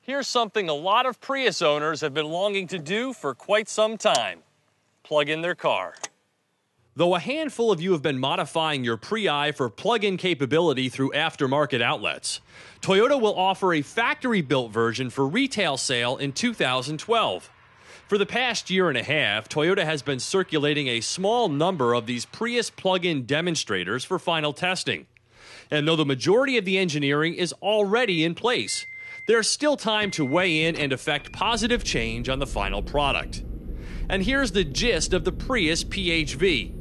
Here's something a lot of Prius owners have been longing to do for quite some time: plug in their car. Though a handful of you have been modifying your Prii for plug-in capability through aftermarket outlets, Toyota will offer a factory-built version for retail sale in 2012. For the past year and a half, Toyota has been circulating a small number of these Prius plug-in demonstrators for final testing. And though the majority of the engineering is already in place, there's still time to weigh in and effect positive change on the final product. And here's the gist of the Prius PHV.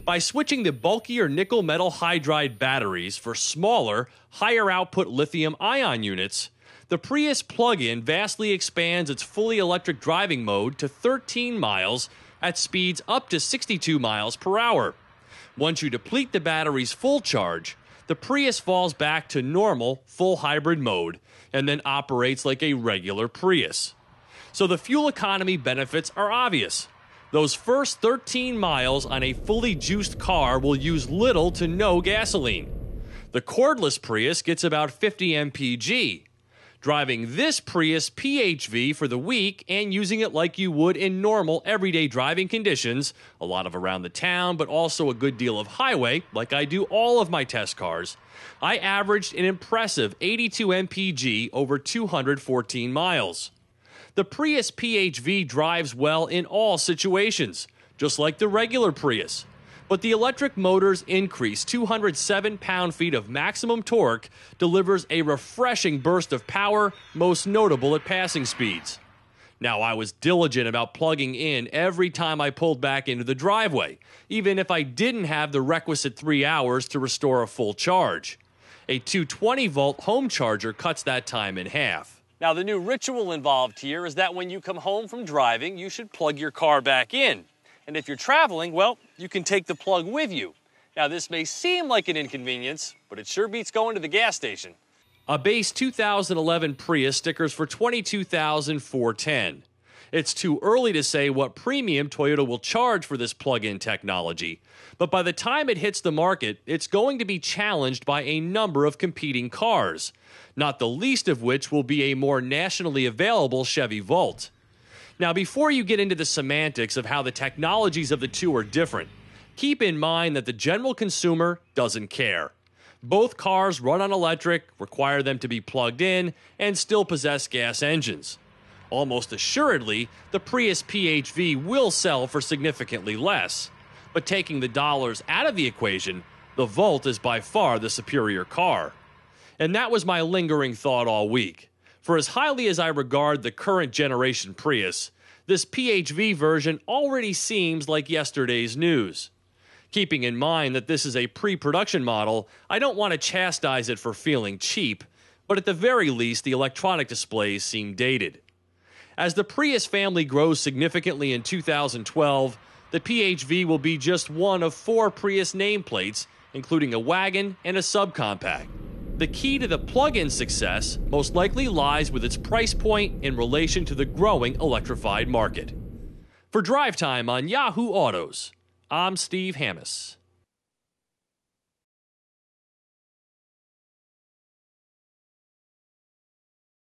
By switching the bulkier nickel metal hydride batteries for smaller, higher output lithium-ion units, the Prius plug-in vastly expands its fully electric driving mode to 13 miles at speeds up to 62 miles per hour. Once you deplete the battery's full charge, the Prius falls back to normal, full hybrid mode and then operates like a regular Prius. So the fuel economy benefits are obvious. Those first 13 miles on a fully juiced car will use little to no gasoline. The cordless Prius gets about 50 mpg. Driving this Prius PHV for the week and using it like you would in normal everyday driving conditions, a lot of around the town but also a good deal of highway, like I do all of my test cars, I averaged an impressive 82 mpg over 214 miles. The Prius PHV drives well in all situations, just like the regular Prius. But the electric motor's increased 207 pound-feet of maximum torque delivers a refreshing burst of power, most notable at passing speeds. Now, I was diligent about plugging in every time I pulled back into the driveway, even if I didn't have the requisite 3 hours to restore a full charge. A 220-volt home charger cuts that time in half. Now, the new ritual involved here is that when you come home from driving, you should plug your car back in. And if you're traveling, well, you can take the plug with you. Now, this may seem like an inconvenience, but it sure beats going to the gas station. A base 2011 Prius stickers for $22,410. It's too early to say what premium Toyota will charge for this plug-in technology, but by the time it hits the market, it's going to be challenged by a number of competing cars, not the least of which will be a more nationally available Chevy Volt. Now, before you get into the semantics of how the technologies of the two are different, keep in mind that the general consumer doesn't care. Both cars run on electric, require them to be plugged in, and still possess gas engines. Almost assuredly, the Prius PHV will sell for significantly less. But taking the dollars out of the equation, the Volt is by far the superior car. And that was my lingering thought all week. For as highly as I regard the current generation Prius, this PHV version already seems like yesterday's news. Keeping in mind that this is a pre-production model, I don't want to chastise it for feeling cheap, but at the very least the electronic displays seem dated. As the Prius family grows significantly in 2012, the PHV will be just one of 4 Prius nameplates, including a wagon and a subcompact. The key to the plug-in success most likely lies with its price point in relation to the growing electrified market. For Drive Time on Yahoo Autos, I'm Steve Hammis.